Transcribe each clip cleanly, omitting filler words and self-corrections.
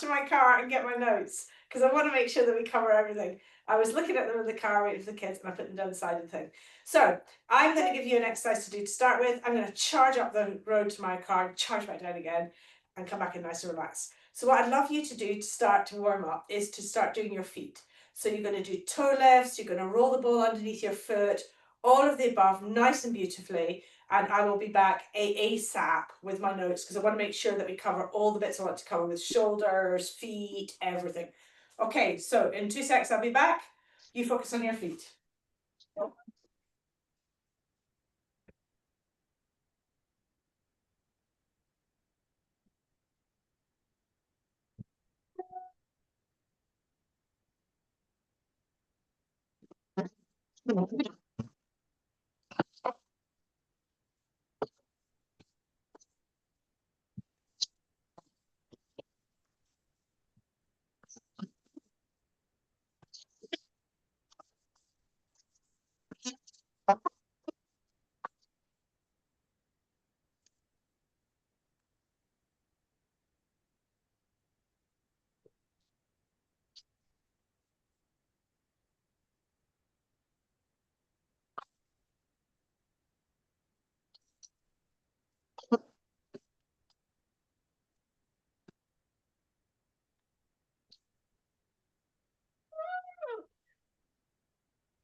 to my car and get my notes because I want to make sure that we cover everything. I was looking at them in the car waiting for the kids and I put them down the side of the thing. So I'm going to give you an exercise to do to start with. I'm going to charge up the road to my car, charge back down again and come back in nice and relaxed. So what I'd love you to do to start to warm up is to start doing your feet. So you're going to do toe lifts, you're going to roll the ball underneath your foot, all of the above, nice and beautifully. And I will be back ASAP with my notes because I want to make sure that we cover all the bits I want to cover with shoulders, feet, everything. Okay, so in 2 seconds I'll be back. You focus on your feet.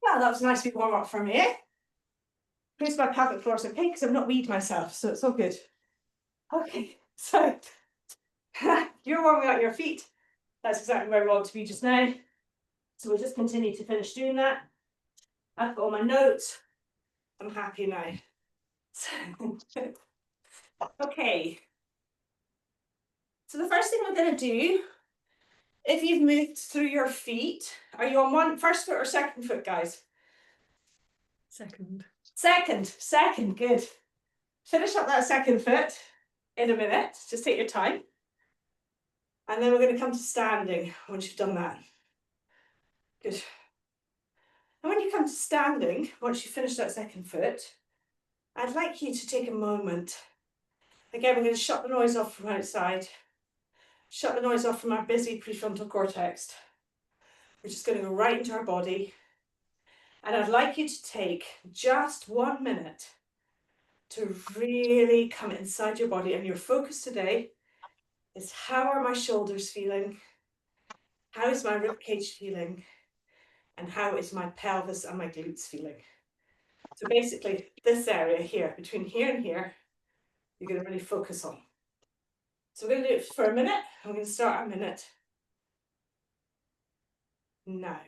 Well, that was a nice big warm up for me, eh? Please my pelvic floor is okay because I've not weed myself, so it's all good. Okay, so you're warming up your feet. That's exactly where we want to be just now. So we'll just continue to finish doing that. I've got all my notes. I'm happy now. Okay. So the first thing we're going to do, if you've moved through your feet, are you on one first foot or second foot, guys? Second. Second, good. Finish up that second foot in a minute. Just take your time. And then we're going to come to standing once you've done that. Good. And when you come to standing, once you finish that second foot, I'd like you to take a moment. Again, we're going to shut the noise off from outside. Shut the noise off from our busy prefrontal cortex. We're just going to go right into our body. And I'd like you to take just 1 minute to really come inside your body. And your focus today is, how are my shoulders feeling? How is my ribcage feeling? And how is my pelvis and my glutes feeling? So basically, this area here, between here and here, you're going to really focus on. So we're going to do it for a minute. I'm going to start a minute now.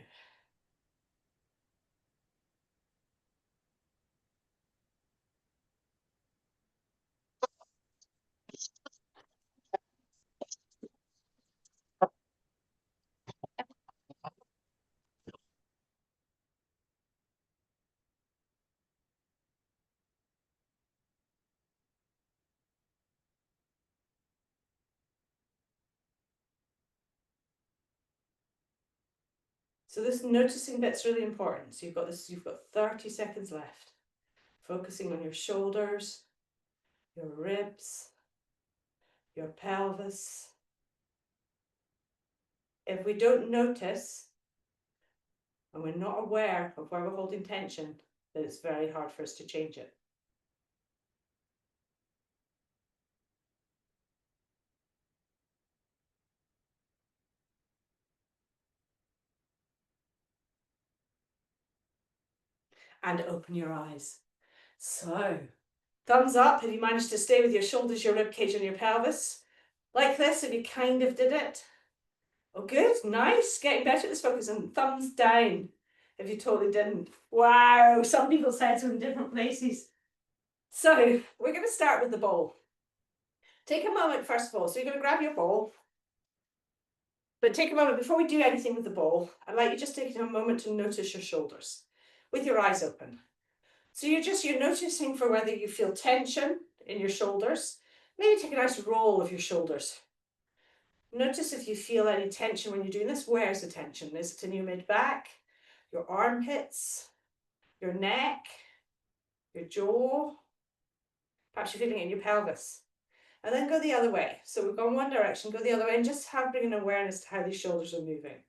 So this noticing bit's really important. So you've got 30 seconds left. Focusing on your shoulders, your ribs, your pelvis. If we don't notice and we're not aware of where we're holding tension, then it's very hard for us to change it. And open your eyes. So, thumbs up if you managed to stay with your shoulders, your ribcage and your pelvis. Like this if you kind of did it. Oh, good, nice, getting better at this focus. And thumbs down if you totally didn't. Wow, some people's heads are in different places. So we're going to start with the ball. Take a moment first of all. So you're going to grab your ball. But take a moment before we do anything with the ball. I'd like you just taking a moment to notice your shoulders with your eyes open. So you're noticing for whether you feel tension in your shoulders. Maybe take a nice roll of your shoulders. Notice if you feel any tension when you're doing this. Where's the tension? Is it in your mid-back, your armpits, your neck, your jaw? Perhaps you're feeling it in your pelvis. And then go the other way. So we've gone one direction, go the other way, and just bring an awareness to how these shoulders are moving.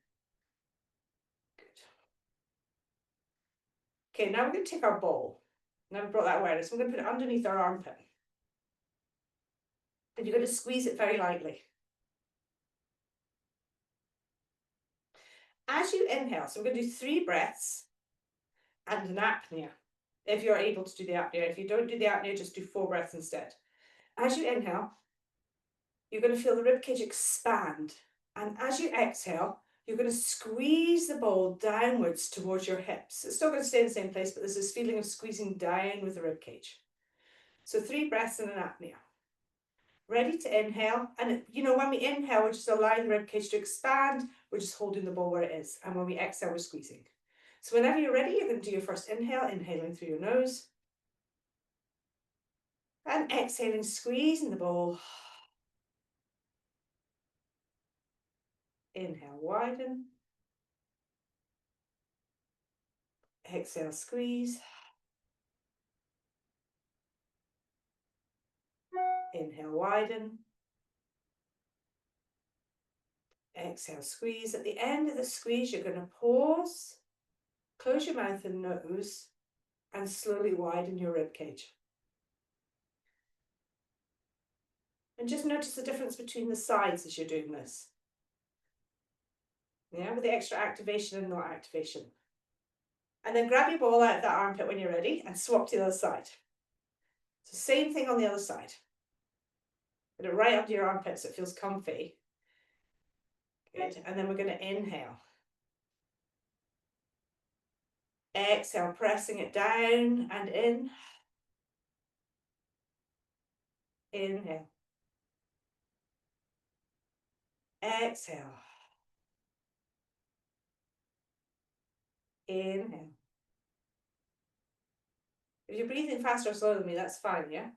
Good. Okay, now we're going to take our ball. Now we've brought that awareness. We're going to put it underneath our armpit. And you're going to squeeze it very lightly. As you inhale, so we're going to do 3 breaths and an apnea, if you're able to do the apnea. If you don't do the apnea, just do 4 breaths instead. As you inhale, you're going to feel the ribcage expand. And as you exhale, you're going to squeeze the ball downwards towards your hips. It's still going to stay in the same place, but there's this feeling of squeezing down with the ribcage. So 3 breaths and an apnea. Ready to inhale. And you know, when we inhale, we're just allowing the ribcage to expand. We're just holding the ball where it is. And when we exhale, we're squeezing. So whenever you're ready, you're going to do your first inhale, inhaling through your nose. And exhaling, squeezing the ball. Inhale, widen. Exhale, squeeze. Inhale, widen. Exhale, squeeze. At the end of the squeeze, you're going to pause, close your mouth and nose, and slowly widen your rib cage. And just notice the difference between the sides as you're doing this. Yeah, with the extra activation and not activation. And then grab your ball out of that armpit when you're ready and swap to the other side. So same thing on the other side. Put it right up to your armpit so it feels comfy. Good. And then we're going to inhale. Exhale, pressing it down and in. Inhale. Exhale. Inhale. If you're breathing faster or slower than me, that's fine, yeah?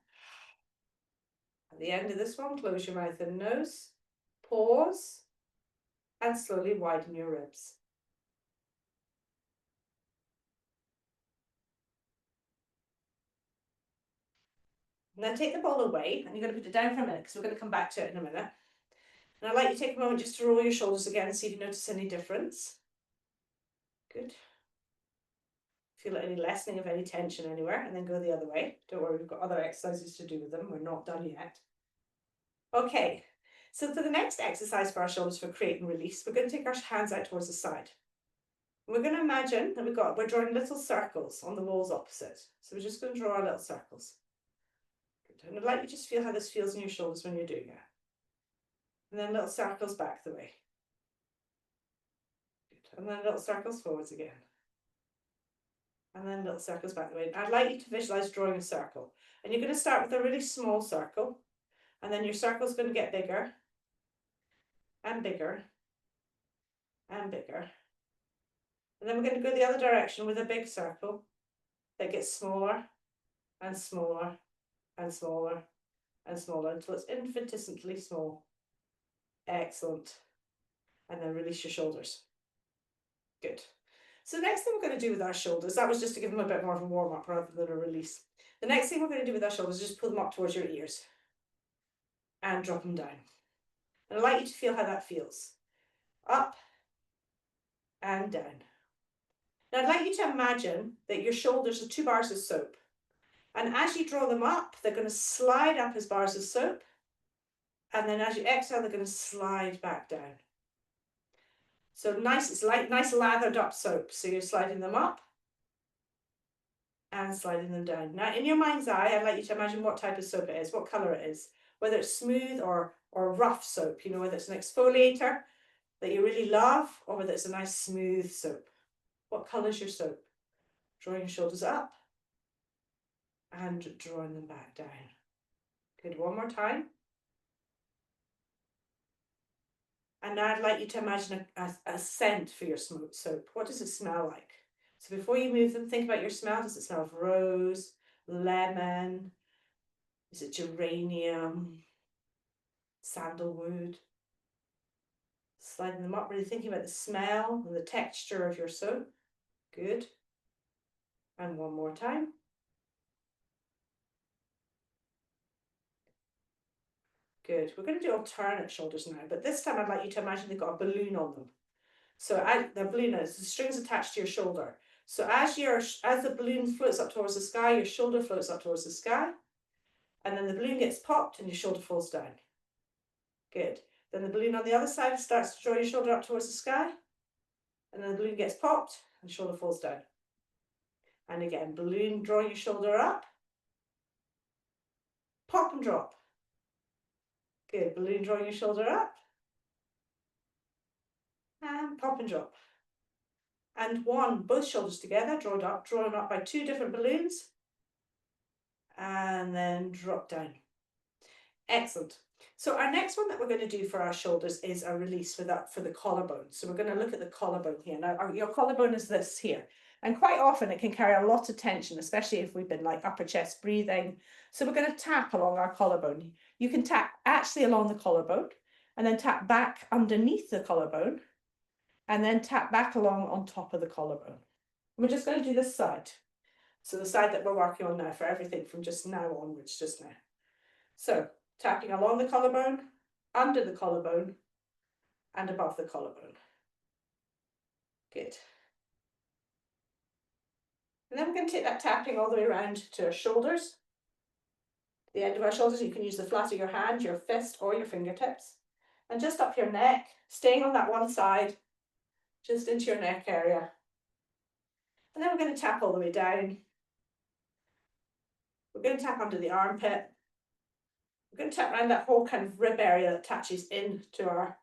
At the end of this one, close your mouth and nose, pause, and slowly widen your ribs. Now take the ball away, and you're going to put it down for a minute because we're going to come back to it in a minute. And I'd like you to take a moment just to roll your shoulders again and see if you notice any difference. Good. Feel any lessening of any tension anywhere, and then go the other way. Don't worry, we've got other exercises to do with them. We're not done yet. Okay, so for the next exercise for our shoulders for create and release, we're going to take our hands out towards the side. We're going to imagine that we're drawing little circles on the walls opposite. So we're just going to draw our little circles. Good. And I'd like you to just feel how this feels in your shoulders when you're doing it. And then little circles back the way. Good. And then little circles forwards again. And then little circles back the way. I'd like you to visualize drawing a circle. And you're going to start with a really small circle. And then your circle's going to get bigger and bigger and bigger. And then we're going to go the other direction with a big circle that gets smaller and smaller and smaller and smaller until it's infinitesimally small. Excellent. And then release your shoulders. Good. So the next thing we're going to do with our shoulders, that was just to give them a bit more of a warm-up rather than a release. The next thing we're going to do with our shoulders is just pull them up towards your ears and drop them down. And I'd like you to feel how that feels. Up and down. Now I'd like you to imagine that your shoulders are 2 bars of soap. And as you draw them up, they're going to slide up as bars of soap. And then as you exhale, they're going to slide back down. So nice, it's like nice lathered up soap. So you're sliding them up and sliding them down. Now in your mind's eye, I'd like you to imagine what type of soap it is, what color it is, whether it's smooth or rough soap, you know, whether it's an exfoliator that you really love or whether it's a nice smooth soap. What color is your soap? Drawing your shoulders up and drawing them back down. Good, one more time. And now I'd like you to imagine a scent for your soap. What does it smell like? So before you move them, think about your smell. Does it smell of rose, lemon? Is it geranium, sandalwood? Sliding them up, really thinking about the smell and the texture of your soap. Good. And one more time. Good. We're going to do alternate shoulders now, but this time I'd like you to imagine they've got a balloon on them. So the balloon is the strings attached to your shoulder. So as the balloon floats up towards the sky, your shoulder floats up towards the sky, and then the balloon gets popped and your shoulder falls down. Good. Then the balloon on the other side starts to draw your shoulder up towards the sky, and then the balloon gets popped and the shoulder falls down. And again, balloon drawing your shoulder up, pop and drop. Good. Balloon drawing your shoulder up, and pop and drop. And one, both shoulders together, drawn up by two different balloons, and then drop down. Excellent. So our next one that we're going to do for our shoulders is a release for the collarbone. So we're going to look at the collarbone here. Now, your collarbone is this here. And quite often it can carry a lot of tension, especially if we've been like upper chest breathing. So we're going to tap along our collarbone. You can tap actually along the collarbone, and then tap back underneath the collarbone, and then tap back along on top of the collarbone. We're just going to do this side. So the side that we're working on now for everything from just now onwards, just now. So tapping along the collarbone, under the collarbone, and above the collarbone. Good. And then we're going to take that tapping all the way around to our shoulders. The end of our shoulders, you can use the flat of your hand, your fist, or your fingertips. And just up your neck, staying on that one side, just into your neck area. And then we're going to tap all the way down. We're going to tap under the armpit. We're going to tap around that whole kind of rib area that attaches into our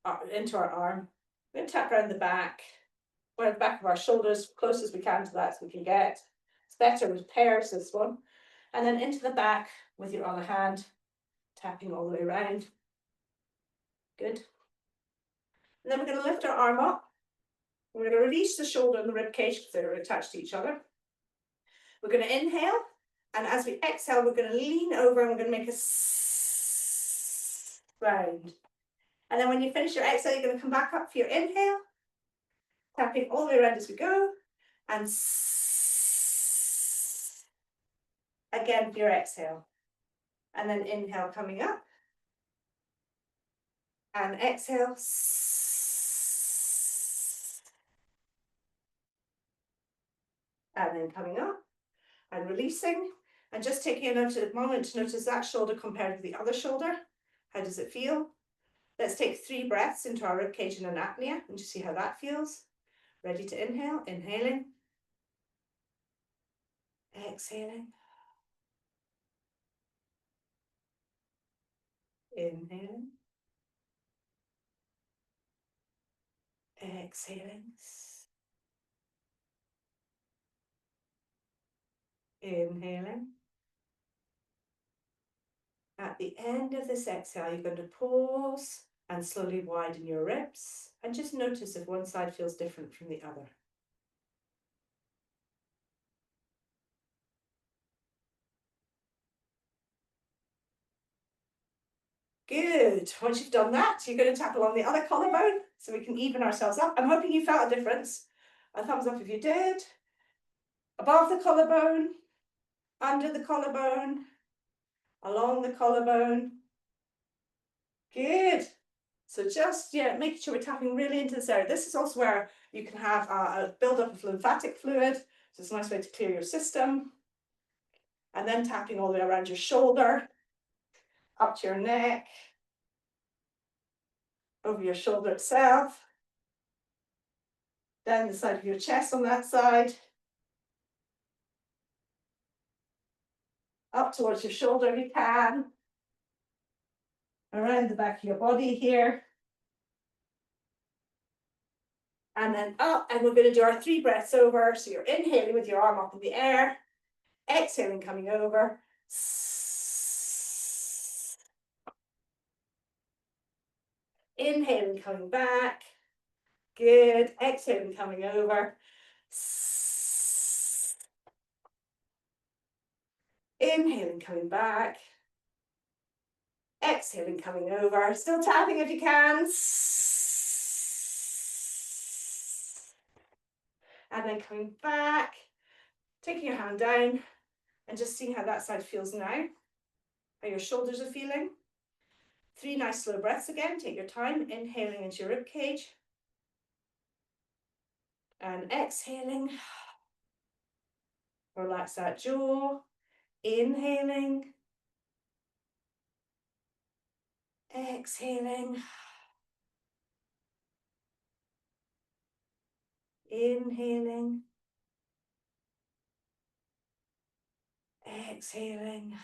arm. We're going to tap around the back, or the back of our shoulders, close as we can to that as we can get. It's better with pairs, this one. And then into the back with your other hand, tapping all the way around. Good. And then we're going to lift our arm up. We're going to release the shoulder and the rib cage because they're attached to each other. We're going to inhale, and as we exhale, we're going to lean over and we're going to make a round. And then when you finish your exhale, you're going to come back up for your inhale, tapping all the way around as we go, and again for your exhale. And then inhale coming up, and exhale. And then coming up and releasing, and just taking a moment to notice that shoulder compared to the other shoulder. How does it feel? Let's take 3 breaths into our ribcage and apnea and just see how that feels. Ready to inhale, inhaling, exhaling, inhaling, exhaling, inhaling. At the end of this exhale, you're going to pause and slowly widen your ribs, and just notice if one side feels different from the other. Good. Once you've done that, you're going to tap along the other collarbone so we can even ourselves up. I'm hoping you felt a difference. A thumbs up if you did. Above the collarbone, under the collarbone, along the collarbone. Good. So just, making sure we're tapping really into this area. This is also where you can have a build-up of lymphatic fluid. So it's a nice way to clear your system. And then tapping all the way around your shoulder, up to your neck, over your shoulder itself, down the side of your chest on that side, up towards your shoulder if you can, around the back of your body here, and then up, and we're going to do our 3 breaths over. So you're inhaling with your arm up in the air, exhaling coming over, inhaling coming back, good, exhaling coming over, inhaling coming back, exhaling coming over, still tapping if you can, and then coming back, taking your hand down and just seeing how that side feels now, how your shoulders are feeling. 3 nice slow breaths again. Take your time, inhaling into your rib cage. And exhaling. Relax that jaw. Inhaling. Exhaling. Inhaling. Exhaling.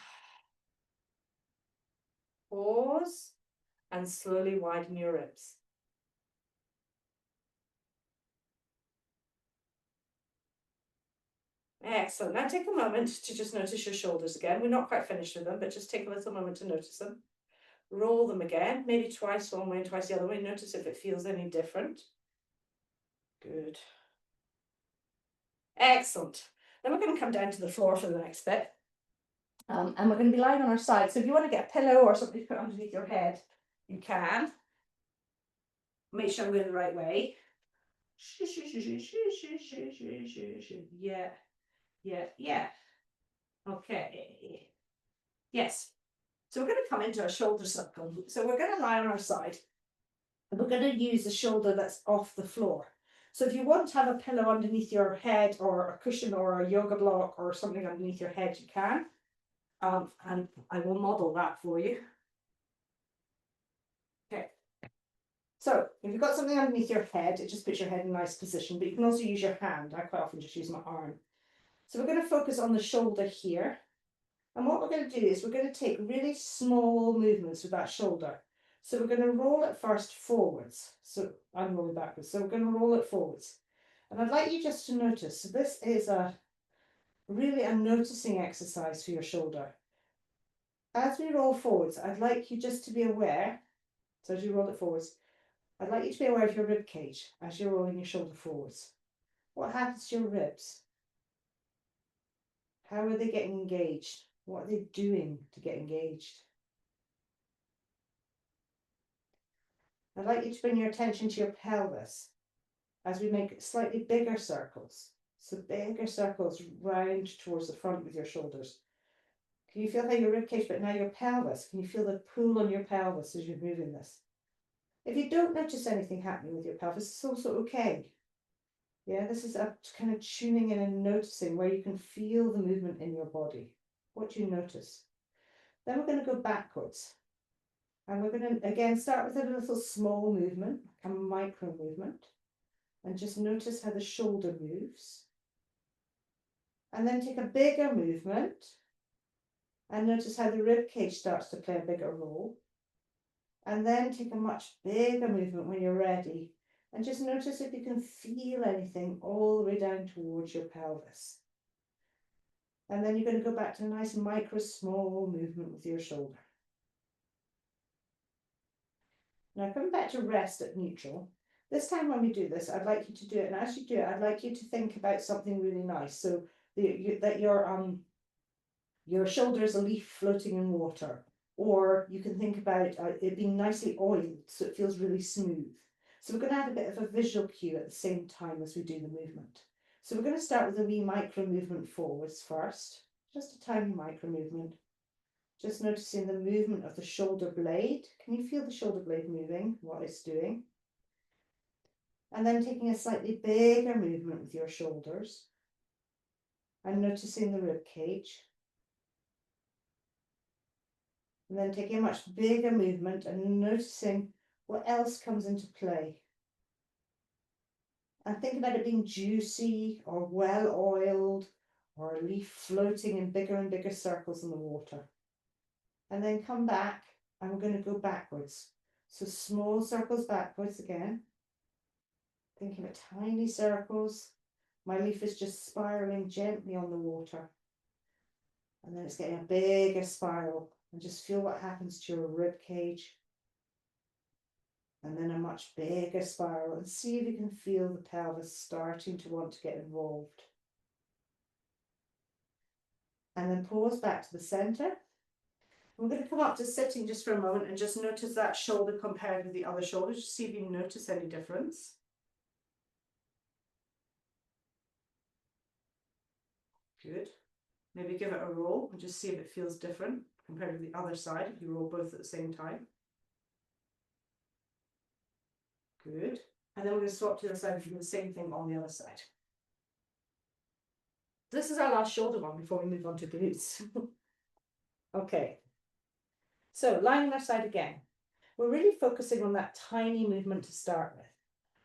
Pause and slowly widen your ribs. Excellent. Now take a moment to just notice your shoulders again. We're not quite finished with them, but just take a little moment to notice them. Roll them again, maybe twice one way and twice the other way. Notice if it feels any different. Good. Excellent. Then we're going to come down to the floor for the next bit. And we're going to be lying on our side. So if you want to get a pillow or something to put underneath your head, you can. Make sure I'm going the right way. Yeah, yeah, yeah. Okay. Yes. So we're going to come into a shoulder circle. So we're going to lie on our side. And we're going to use the shoulder that's off the floor. So if you want to have a pillow underneath your head or a cushion or a yoga block or something underneath your head, you can. And I will model that for you. Okay. So if you've got something underneath your head, it just puts your head in a nice position, but you can also use your hand. I quite often just use my arm. So we're going to focus on the shoulder here. And what we're going to do is we're going to take really small movements with that shoulder. So we're going to roll it first forwards. So I'm rolling backwards. So we're going to roll it forwards. And I'd like you just to notice, so this is really a noticing exercise for your shoulder. As we roll forwards, I'd like you just to be aware, so as you roll it forwards, I'd like you to be aware of your rib cage as you're rolling your shoulder forwards. What happens to your ribs? How are they getting engaged? What are they doing to get engaged? I'd like you to bring your attention to your pelvis as we make slightly bigger circles. So bigger circles round towards the front with your shoulders. Can you feel how your ribcage, but now your pelvis? Can you feel the pull on your pelvis as you're moving this? If you don't notice anything happening with your pelvis, it's also okay. Yeah, this is a kind of tuning in and noticing where you can feel the movement in your body. What do you notice? Then we're going to go backwards. And we're going to, again, start with a little small movement, a micro movement. And just notice how the shoulder moves. And then take a bigger movement. And notice how the rib cage starts to play a bigger role. And then take a much bigger movement when you're ready. And just notice if you can feel anything all the way down towards your pelvis. And then you're going to go back to a nice micro small movement with your shoulder. Now coming back to rest at neutral. This time when we do this, I'd like you to do it. And as you do it, I'd like you to think about something really nice. So that your shoulder is a leaf floating in water. Or you can think about it being nicely oiled so it feels really smooth. So we're going to add a bit of a visual cue at the same time as we do the movement. So we're going to start with a wee micro movement forwards first. Just a tiny micro movement. Just noticing the movement of the shoulder blade. Can you feel the shoulder blade moving, what it's doing? And then taking a slightly bigger movement with your shoulders. And noticing the rib cage. And then taking a much bigger movement and noticing what else comes into play. And think about it being juicy or well oiled or a leaf floating in bigger and bigger circles in the water. And then come back and we're going to go backwards. So small circles backwards again. Thinking of tiny circles. My leaf is just spiraling gently on the water. And then it's getting a bigger spiral. And just feel what happens to your rib cage. And then a much bigger spiral. And see if you can feel the pelvis starting to want to get involved. And then pause back to the center. We're going to come up to sitting just for a moment and just notice that shoulder compared with the other shoulder. Just see if you notice any difference. Good. Maybe give it a roll and just see if it feels different compared with the other side if you roll both at the same time. Good. And then we're going to swap to the other side and do the same thing on the other side. This is our last shoulder one before we move on to glutes. Okay. So lying on our side again. We're really focusing on that tiny movement to start with.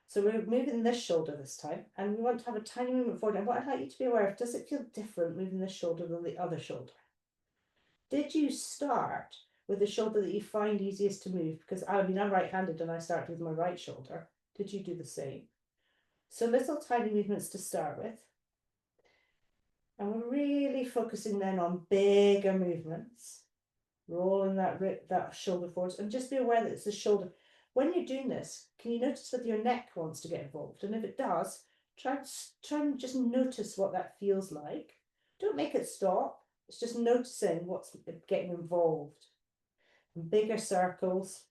So we're moving this shoulder this time, and we want to have a tiny movement forward. And what I'd like you to be aware of, does it feel different moving this shoulder than the other shoulder? Did you start with the shoulder that you find easiest to move? Because I'm right-handed and I start with my right shoulder. Did you do the same? So little tiny movements to start with. And we're really focusing then on bigger movements. Rolling that shoulder forwards, and just be aware that it's the shoulder. When you're doing this, can you notice whether your neck wants to get involved? And if it does, try and just notice what that feels like. Don't make it stop. It's just noticing what's getting involved. And bigger circles.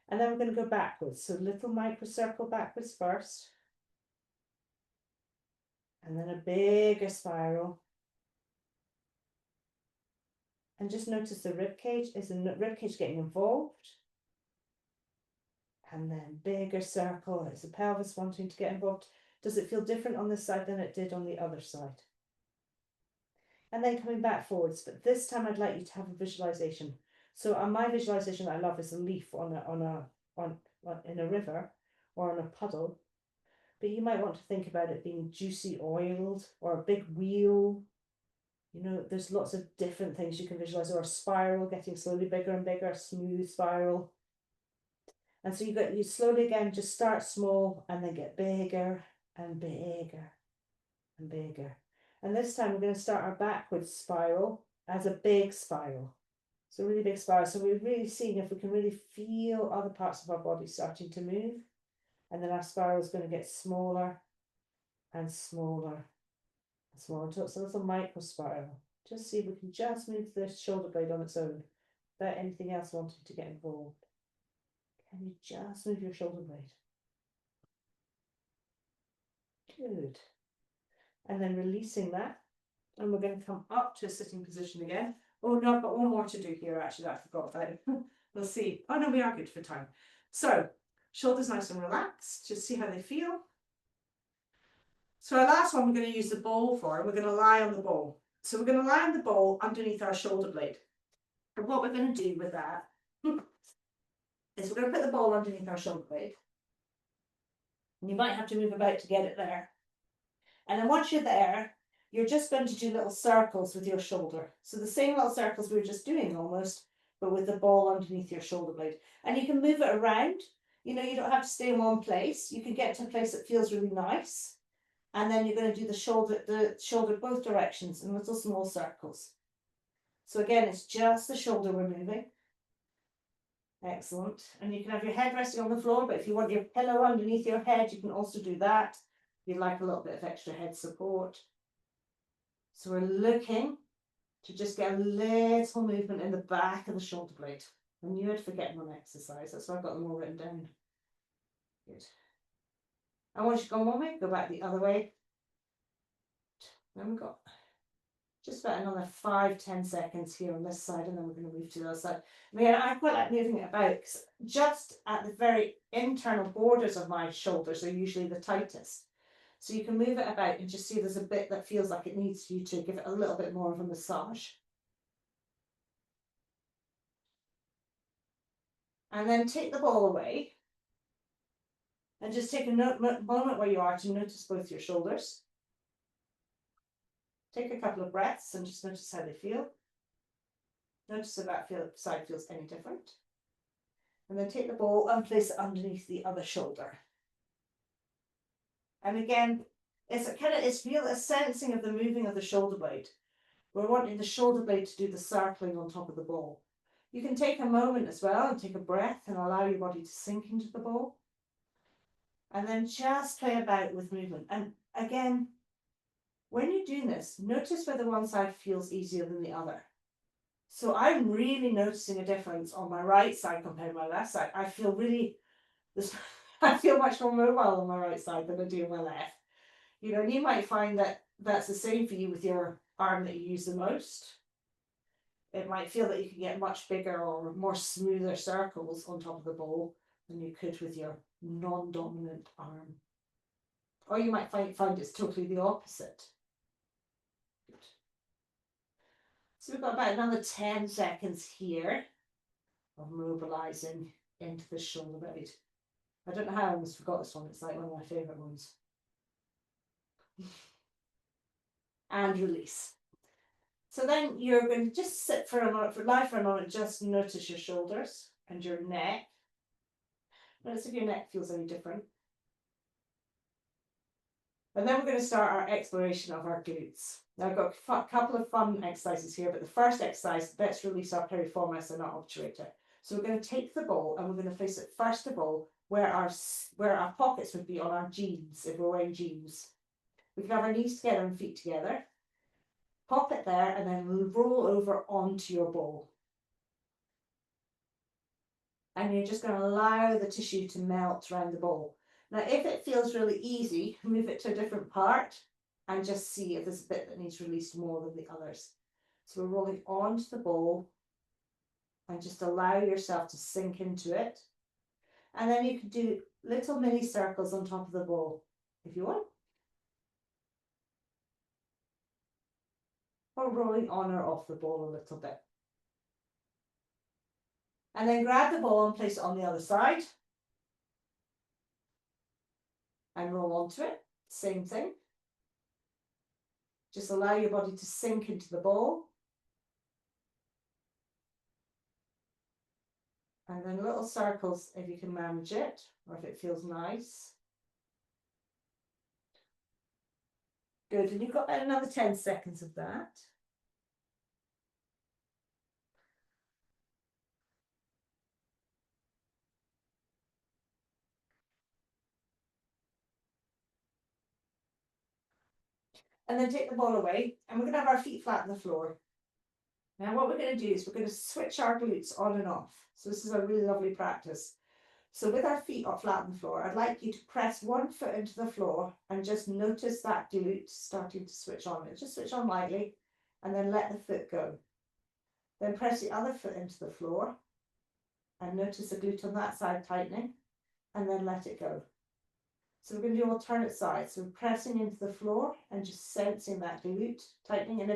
And then we're going to go backwards. So little micro circle backwards first. And then a bigger spiral. And just notice the rib cage. Is the rib cage getting involved? And then bigger circle. Is the pelvis wanting to get involved? Does it feel different on this side than it did on the other side? And then coming back forwards. But this time I'd like you to have a visualization. So on my visualization that I love is a leaf in a river or on a puddle. But you might want to think about it being juicy oiled, or a big wheel. You know, there's lots of different things you can visualize, or a spiral getting slowly bigger and bigger, a smooth spiral. And so you slowly again just start small and then get bigger and bigger and bigger. And this time we're going to start our backwards spiral as a big spiral. So a really big spiral. So we're really seeing if we can really feel other parts of our body starting to move. And then our spiral is going to get smaller and smaller. Small, so it's a little micro spiral. Just see if we can just move the shoulder blade on its own without anything else wanting to get involved. Can you just move your shoulder blade? Good. And then releasing that. And we're going to come up to a sitting position again. Oh no, I've got one more to do here actually that I forgot about. We'll see. Oh no, we are good for time. So, shoulders nice and relaxed. Just see how they feel. So our last one we're going to use the bowl for, and we're going to lie on the bowl. So we're going to lie on the bowl underneath our shoulder blade. And what we're going to do with that is we're going to put the bowl underneath our shoulder blade. And you might have to move about to get it there. And then once you're there, you're just going to do little circles with your shoulder. So the same little circles we were just doing almost, but with the ball underneath your shoulder blade. And you can move it around. You know, you don't have to stay in one place. You can get to a place that feels really nice. And then you're going to do the shoulder both directions in little small circles. So again, it's just the shoulder we're moving. Excellent. And you can have your head resting on the floor, but if you want your pillow underneath your head, you can also do that. You'd like a little bit of extra head support. So we're looking to just get a little movement in the back of the shoulder blade. I knew I'd forget one exercise, that's why I've got them all written down. Good. And once you've gone one way, go back the other way. Then we've got just about another 5-10 seconds here on this side, and then we're going to move to the other side. Again, I quite like moving it about because just at the very internal borders of my shoulders are usually the tightest. So you can move it about and just see there's a bit that feels like it needs you to give it a little bit more of a massage. And then take the ball away. And just take a moment where you are to notice both your shoulders. Take a couple of breaths and just notice how they feel. Notice if that side feels any different. And then take the ball and place it underneath the other shoulder. And again, feel a sensing of the moving of the shoulder blade. We're wanting the shoulder blade to do the circling on top of the ball. You can take a moment as well and take a breath and allow your body to sink into the ball. And then just play about with movement. And again, when you're doing this, notice whether one side feels easier than the other. So I'm really noticing a difference on my right side compared to my left side. I feel much more mobile on my right side than I do on my left. You know, and you might find that that's the same for you with your arm that you use the most. It might feel that you can get much bigger or more smoother circles on top of the ball than you could with your non-dominant arm. Or you might find it's totally the opposite. Good. So we've got about another 10 seconds here of mobilizing into the shoulder blade. I don't know how I almost forgot this one. It's like one of my favorite ones. And release. So then you're going to just sit for a moment, just notice your shoulders and your neck. Notice if your neck feels any different. And then we're going to start our exploration of our glutes. Now I've got a couple of fun exercises here, but the first exercise, let's release our piriformis and our obturator. So we're going to take the ball and we're going to place it first of all where our pockets would be on our jeans, if we're wearing jeans. We can have our knees together and feet together. Pop it there and then roll over onto your ball. And you're just going to allow the tissue to melt around the ball. Now, if it feels really easy, move it to a different part and just see if there's a bit that needs released more than the others. So we're rolling onto the ball and just allow yourself to sink into it. And then you can do little mini circles on top of the ball if you want. Or rolling on or off the ball a little bit. And then grab the ball and place it on the other side. And roll onto it. Same thing. Just allow your body to sink into the ball. And then little circles if you can manage it, or if it feels nice. Good, and you've got about another 10 seconds of that. And then take the ball away, and we're going to have our feet flat on the floor. Now what we're going to do is we're going to switch our glutes on and off. So this is a really lovely practice. So with our feet flat on the floor, I'd like you to press one foot into the floor and just notice that glute starting to switch on. Just switch on lightly and then let the foot go. Then press the other foot into the floor and notice the glute on that side tightening and then let it go. So we're going to do alternate sides. So we're pressing into the floor and just sensing that glute tightening. And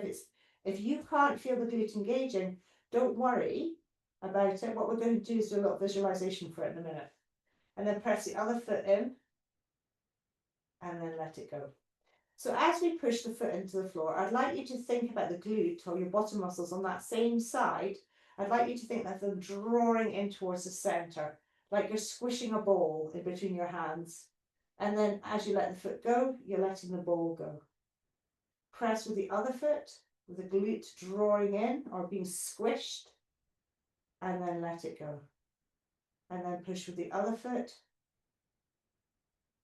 if you can't feel the glute engaging, don't worry about it. What we're going to do is do a little visualization for it in a minute. And then press the other foot in and then let it go. So as we push the foot into the floor, I'd like you to think about the glute or your bottom muscles on that same side. I'd like you to think that they're drawing in towards the center, like you're squishing a ball in between your hands. And then as you let the foot go, you're letting the ball go. Press with the other foot, with the glute drawing in or being squished, and then let it go. And then push with the other foot,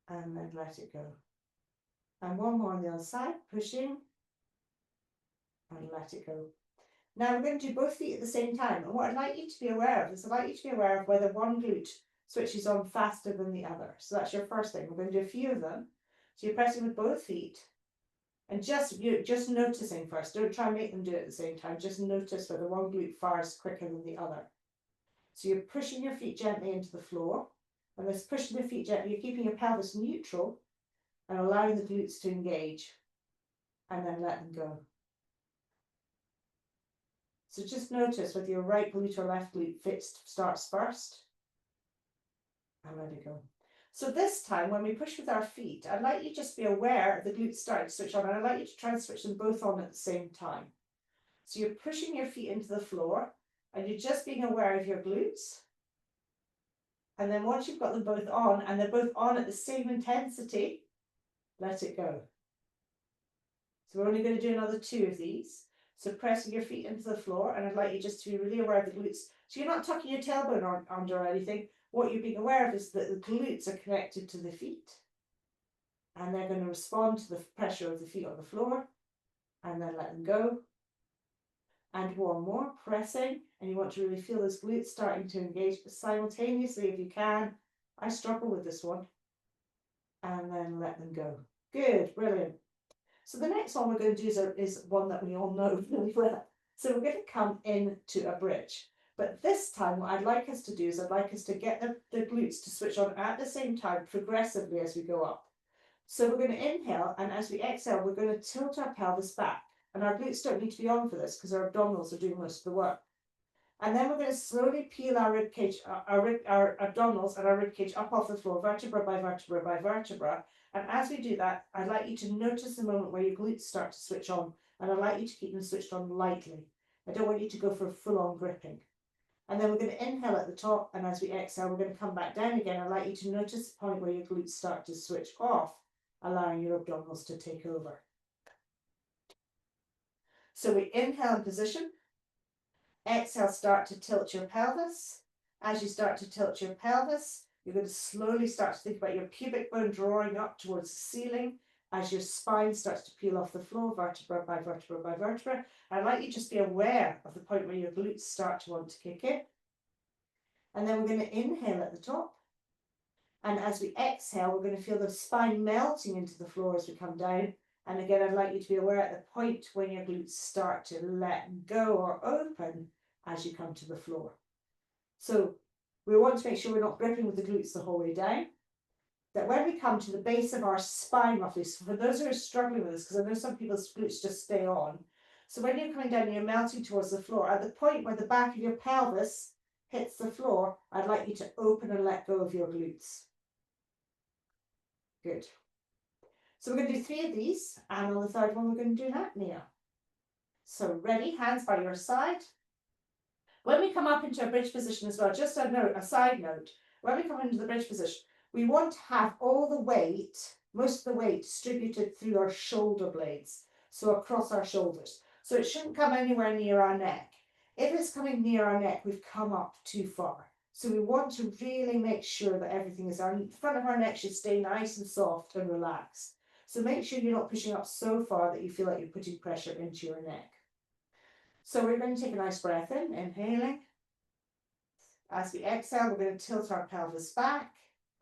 and then let it go. And one more on the other side, pushing, and let it go. Now we're going to do both feet at the same time. And what I'd like you to be aware of is I'd like you to be aware of whether one glute switches on faster than the other. So that's your first thing. We're going to do a few of them. So you're pressing with both feet. And you're just noticing first. Don't try and make them do it at the same time. Just notice whether one glute fires quicker than the other. So you're pushing your feet gently into the floor. And this pushing the feet gently, you're keeping your pelvis neutral and allowing the glutes to engage. And then let them go. So just notice whether your right glute or left glute starts first. And let it go. So this time, when we push with our feet, I'd like you just to be aware of the glutes starting to switch on. And I'd like you to try and switch them both on at the same time. So you're pushing your feet into the floor. And you're just being aware of your glutes. And then once you've got them both on, and they're both on at the same intensity, let it go. So we're only going to do another 2 of these. So pressing your feet into the floor, and I'd like you just to be really aware of the glutes. So you're not tucking your tailbone under or anything. What you're being aware of is that the glutes are connected to the feet. And they're going to respond to the pressure of the feet on the floor. And then let them go. And one more, pressing. And you want to really feel those glutes starting to engage, but simultaneously, if you can. I struggle with this one. And then let them go. Good, brilliant. So the next one we're going to do is one that we all know really well. So we're going to come into a bridge. But this time, what I'd like us to do is I'd like us to get the glutes to switch on at the same time, progressively as we go up. So we're going to inhale, and as we exhale, we're going to tilt our pelvis back. And our glutes don't need to be on for this because our abdominals are doing most of the work. And then we're going to slowly peel our rib cage, our abdominals and our rib cage up off the floor, vertebra by vertebra by vertebra. And as we do that, I'd like you to notice the moment where your glutes start to switch on. And I'd like you to keep them switched on lightly. I don't want you to go for full-on gripping. And then we're going to inhale at the top, and as we exhale, we're going to come back down again. I'd like you to notice the point where your glutes start to switch off, allowing your abdominals to take over. So we inhale in position. Exhale, start to tilt your pelvis. As you start to tilt your pelvis, you're going to slowly start to think about your pubic bone drawing up towards the ceiling as your spine starts to peel off the floor, vertebra by vertebra by vertebra. I'd like you to just be aware of the point where your glutes start to want to kick in. And then we're going to inhale at the top. And as we exhale, we're going to feel the spine melting into the floor as we come down. And again, I'd like you to be aware at the point when your glutes start to let go or open as you come to the floor. So we want to make sure we're not gripping with the glutes the whole way down. That when we come to the base of our spine, roughly, so for those who are struggling with this, because I know some people's glutes just stay on. So when you're coming down and you're melting towards the floor, at the point where the back of your pelvis hits the floor, I'd like you to open and let go of your glutes. Good. So we're going to do 3 of these, and on the third one, we're going to do an apnea. So ready, hands by your side. When we come up into a bridge position as well, just a side note, when we come into the bridge position, we want to have all the weight, most of the weight distributed through our shoulder blades, so across our shoulders. So it shouldn't come anywhere near our neck. If it's coming near our neck, we've come up too far. So we want to really make sure that everything is, the front of our neck should stay nice and soft and relaxed. So make sure you're not pushing up so far that you feel like you're putting pressure into your neck. So we're going to take a nice breath in, inhaling. As we exhale, we're going to tilt our pelvis back,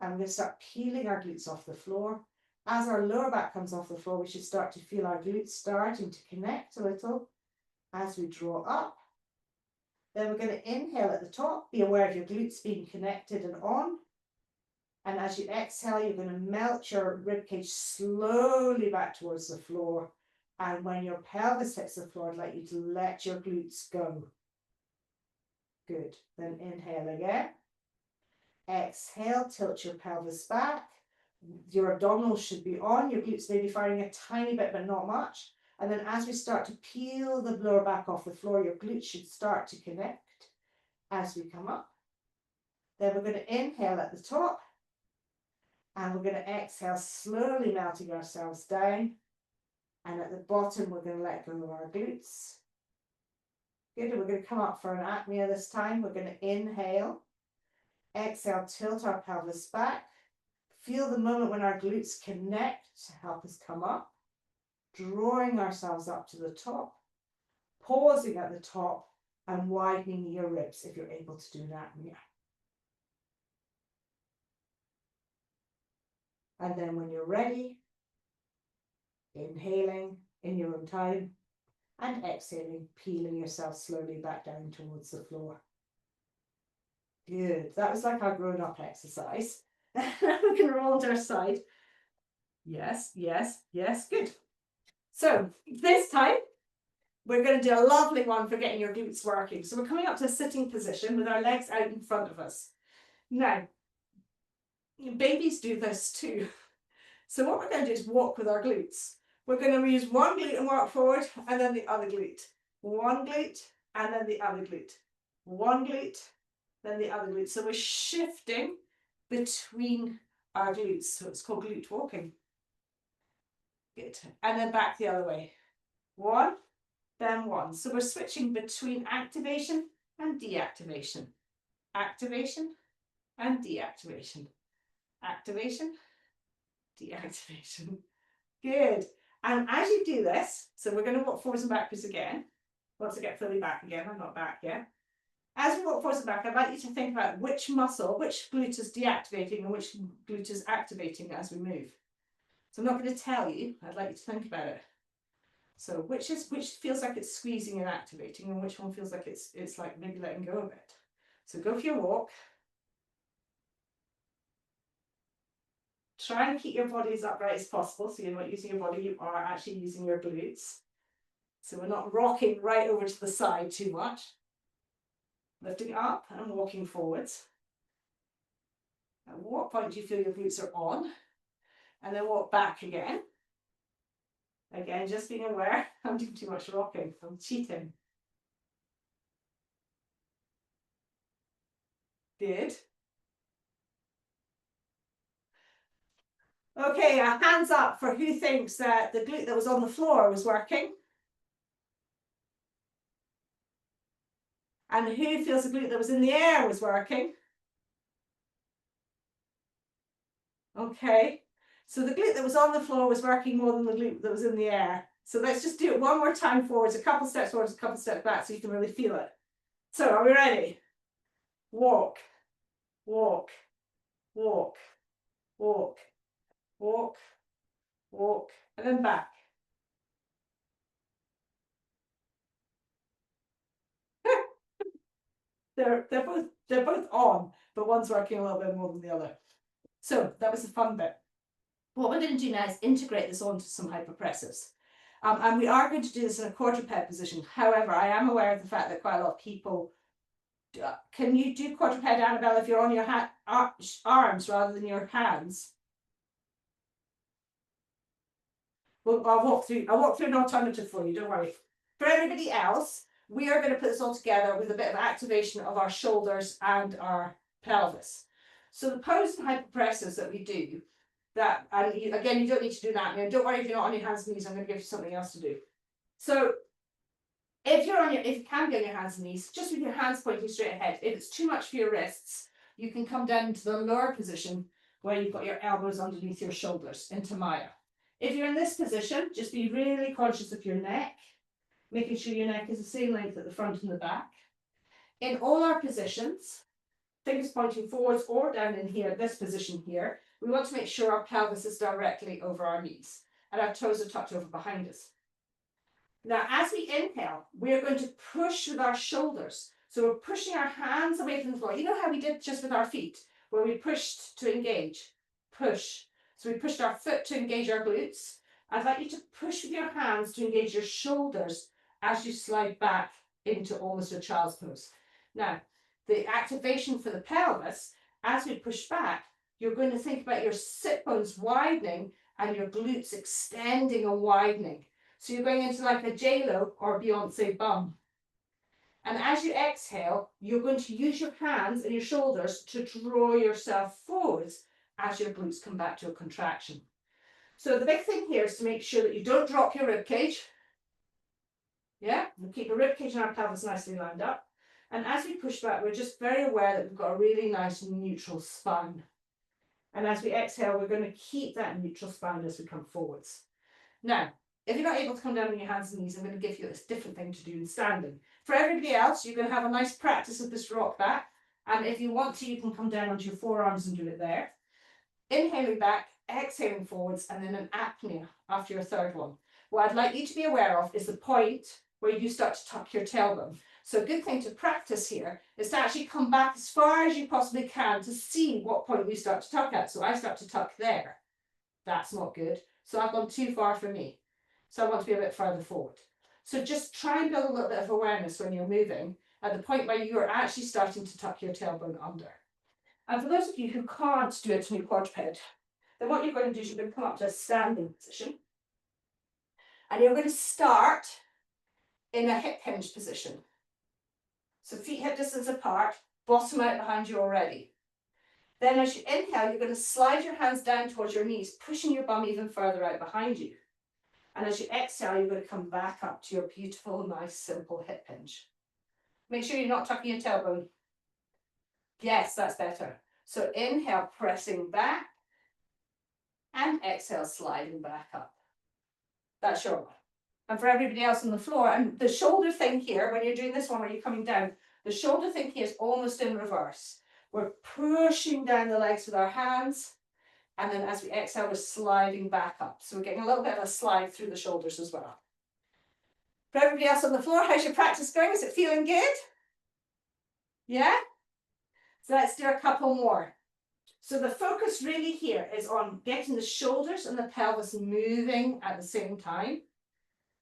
and we're going to start peeling our glutes off the floor. As our lower back comes off the floor, we should start to feel our glutes starting to connect a little as we draw up. Then we're going to inhale at the top, be aware of your glutes being connected and on. And as you exhale, you're going to melt your ribcage slowly back towards the floor. And when your pelvis hits the floor, I'd like you to let your glutes go. Good. Then inhale again. Exhale, tilt your pelvis back. Your abdominals should be on. Your glutes may be firing a tiny bit, but not much. And then as we start to peel the lower back off the floor, your glutes should start to connect as we come up. Then we're going to inhale at the top. And we're going to exhale, slowly melting ourselves down. And at the bottom, we're going to let go of our glutes. Good, and we're going to come up for an apnea this time. We're going to inhale. Exhale, tilt our pelvis back. Feel the moment when our glutes connect to help us come up. Drawing ourselves up to the top. Pausing at the top and widening your ribs if you're able to do an apnea. And then when you're ready, inhaling in your own time and exhaling, peeling yourself slowly back down towards the floor. Good. That was like our grown-up exercise. We can roll to our side. Yes, yes, yes. Good. So this time, we're going to do a lovely one for getting your glutes working. So we're coming up to a sitting position with our legs out in front of us. Now, babies do this too. So what we're going to do is walk with our glutes. We're going to use one glute and walk forward, and then the other glute. One glute, and then the other glute. One glute, then the other glute. So we're shifting between our glutes. So it's called glute walking. Good. And then back the other way. One, then one. So we're switching between activation and deactivation. Activation and deactivation. Activation, deactivation. Good. And as you do this, so we're going to walk forwards and backwards again. Once I get fully back again, I'm not back yet. As we walk forwards and back, I'd like you to think about which muscle, which glute is deactivating and which glute is activating as we move. So I'm not going to tell you, I'd like you to think about it. So which feels like it's squeezing and activating, and which one feels like it's like maybe letting go a bit. So go for your walk. Try and keep your body as upright as possible, so you're not using your body, you are actually using your glutes. So we're not rocking right over to the side too much. Lifting up and walking forwards. At what point do you feel your glutes are on? And then walk back again. Again, just being aware, I'm doing too much rocking, I'm cheating. Good. Okay, hands up for who thinks that the glute that was on the floor was working. And who feels the glute that was in the air was working? Okay, so the glute that was on the floor was working more than the glute that was in the air. So let's just do it one more time forwards, a couple steps forwards, a couple steps back, so you can really feel it. So are we ready? Walk, walk, walk, walk, walk, walk, and then back. They're both on, but one's working a little bit more than the other. So that was the fun bit. What we're going to do now is integrate this onto some hypopressives. And we are going to do this in a quadruped position. However, I am aware of the fact that quite a lot of people can you do quadruped, Annabelle, if you're on your arms rather than your hands? Well, I'll walk through an alternative for you, don't worry. For everybody else, we are going to put this all together with a bit of activation of our shoulders and our pelvis. So the pose and hypopressives that we do, and again, you don't need to do that. Don't worry if you're not on your hands and knees, I'm going to give you something else to do. So if you can be on your hands and knees, just with your hands pointing straight ahead. If it's too much for your wrists, you can come down into the lower position where you've got your elbows underneath your shoulders into Maya. If you're in this position, just be really conscious of your neck, making sure your neck is the same length at the front and the back. In all our positions, fingers pointing forwards or down in here, this position here, we want to make sure our pelvis is directly over our knees and our toes are tucked over behind us. Now, as we inhale, we're going to push with our shoulders. So we're pushing our hands away from the floor. You know how we did just with our feet, where we pushed to engage, push. So we pushed our foot to engage our glutes. I'd like you to push with your hands to engage your shoulders as you slide back into almost a child's pose. Now, the activation for the pelvis, as we push back, you're going to think about your sit bones widening and your glutes extending and widening. So you're going into like a J-Lo or Beyonce bum. And as you exhale, you're going to use your hands and your shoulders to draw yourself forwards as your glutes come back to a contraction. So the big thing here is to make sure that you don't drop your rib cage. Yeah, we'll keep the rib cage and our pelvis nicely lined up. And as we push back, we're just very aware that we've got a really nice neutral spine. And as we exhale, we're going to keep that neutral spine as we come forwards. Now, if you're not able to come down on your hands and knees, I'm going to give you a different thing to do in standing. For everybody else, you're going to have a nice practice of this rock back. And if you want to, you can come down onto your forearms and do it there. Inhaling back, exhaling forwards, and then an apnea after your third one. What I'd like you to be aware of is the point where you start to tuck your tailbone. So a good thing to practice here is to actually come back as far as you possibly can to see what point you start to tuck at. So I start to tuck there. That's not good. So I've gone too far for me. So I want to be a bit further forward. So just try and build a little bit of awareness when you're moving at the point where you are actually starting to tuck your tailbone under. And for those of you who can't do it in your quadruped, then what you're going to do is you're going to come up to a standing position. And you're going to start in a hip hinge position. So feet hip distance apart, bottom out behind you already. Then as you inhale, you're going to slide your hands down towards your knees, pushing your bum even further out behind you. And as you exhale, you're going to come back up to your beautiful, nice, simple hip hinge. Make sure you're not tucking your tailbone. Yes, that's better. So inhale, pressing back, and exhale, sliding back up. That's your one. And for everybody else on the floor, and the shoulder thing here, when you're doing this one where you're coming down, the shoulder thing here is almost in reverse. We're pushing down the legs with our hands, and then as we exhale, we're sliding back up. So we're getting a little bit of a slide through the shoulders as well. For everybody else on the floor, how's your practice going? Is it feeling good? Yeah? So let's do a couple more. So the focus really here is on getting the shoulders and the pelvis moving at the same time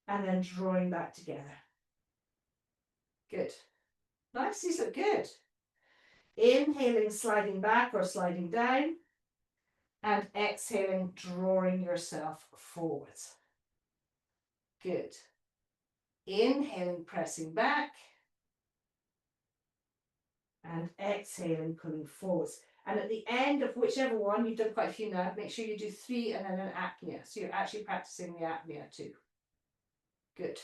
and then drawing that together. Good. Nice, these look good. Inhaling, sliding back or sliding down, and exhaling, drawing yourself forwards. Good. Inhaling, pressing back, and exhaling, pulling forwards. And at the end of whichever one, you've done quite a few now, make sure you do 3 and then an apnea. So you're actually practicing the apnea too. Good.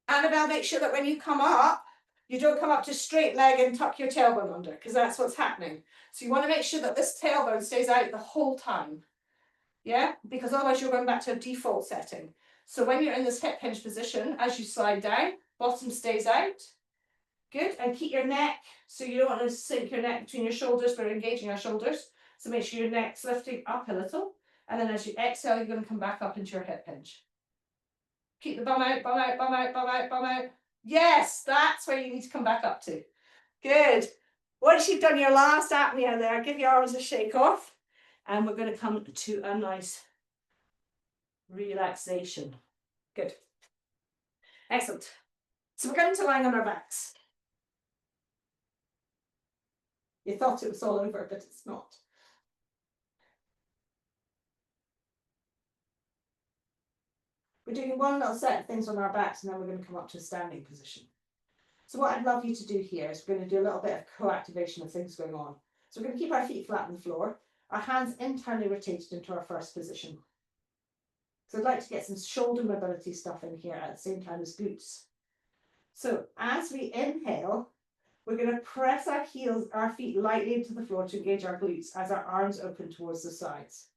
Annabelle, make sure that when you come up, you don't come up to straight leg and tuck your tailbone under, because that's what's happening. So you want to make sure that this tailbone stays out the whole time. Yeah, because otherwise you're going back to a default setting. So when you're in this hip hinge position, as you slide down, bottom stays out. Good, and keep your neck, so you don't want to sink your neck between your shoulders. We're engaging our shoulders, so make sure your neck's lifting up a little, and then as you exhale, you're going to come back up into your hip hinge. Keep the bum out, bum out, bum out, bum out, bum out. Yes, that's where you need to come back up to. Good. Once you've done your last apnea there, give your arms a shake off, and we're going to come to a nice relaxation. Good. Excellent. So we're going to lying on our backs. You thought it was all over, but it's not. We're doing one little set of things on our backs, and then we're going to come up to a standing position. So what I'd love you to do here is we're going to do a little bit of co-activation of things going on. So we're going to keep our feet flat on the floor, our hands internally rotated into our first position. So I'd like to get some shoulder mobility stuff in here at the same time as glutes. So as we inhale, we're going to press our heels, our feet lightly into the floor to engage our glutes as our arms open towards the sides.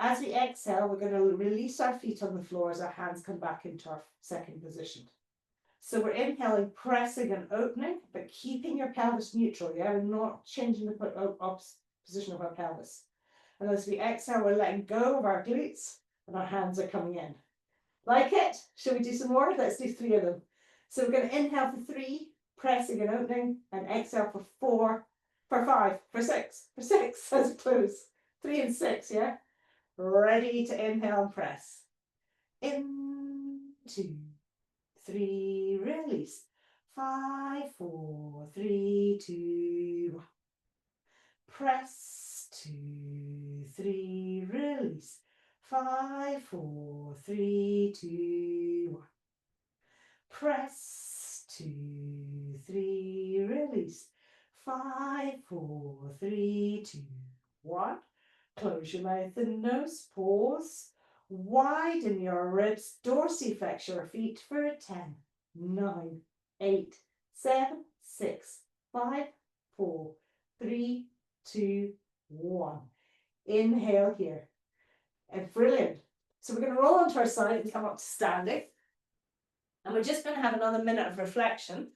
As we exhale, we're going to release our feet on the floor as our hands come back into our second position. So we're inhaling, pressing and opening, but keeping your pelvis neutral, yeah? We're not changing the position of our pelvis. And as we exhale, we're letting go of our glutes and our hands are coming in. Like it? Shall we do some more? Let's do 3 of them. So we're going to inhale for 3, pressing and opening, and exhale for 4, for 5, for 6, for 6 as we close. 3 and 6, yeah? Ready to inhale and press. In, 2, 3, release. 5, 4, 3, 2. Press. 2, 3, release. 5, 4, 3, 2. Press. 2, 3, release. 5, 4, 3, 2, 1. Close your mouth and nose. Pause. Widen your ribs. Dorsiflex your feet for 10, 9, 8, 7, 6, 5, 4, 3, 2, 1. Inhale here. And brilliant. So we're going to roll onto our side and come up to standing. And we're just going to have another minute of reflection.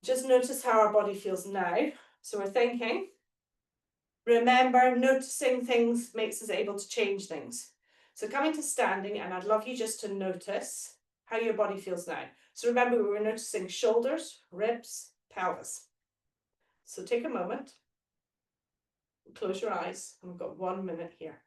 Just notice how our body feels now. So we're thinking. Remember, noticing things makes us able to change things. So coming to standing, and I'd love you just to notice how your body feels now. So remember, we were noticing shoulders, ribs, pelvis. So take a moment, close your eyes, and we've got 1 minute here.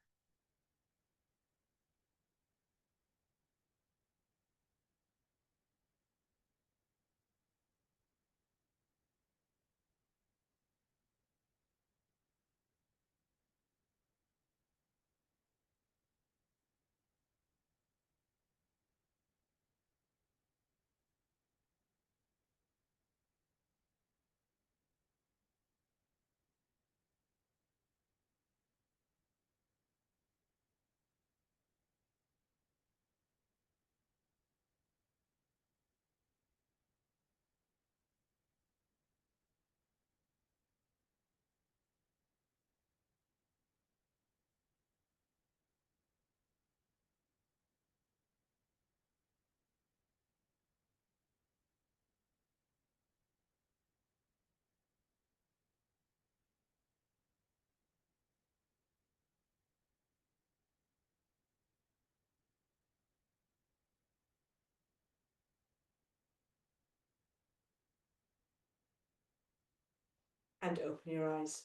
and open your eyes.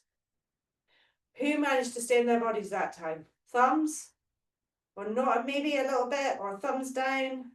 Who managed to stay in their bodies that time? Thumbs? Or not, maybe a little bit, or thumbs down?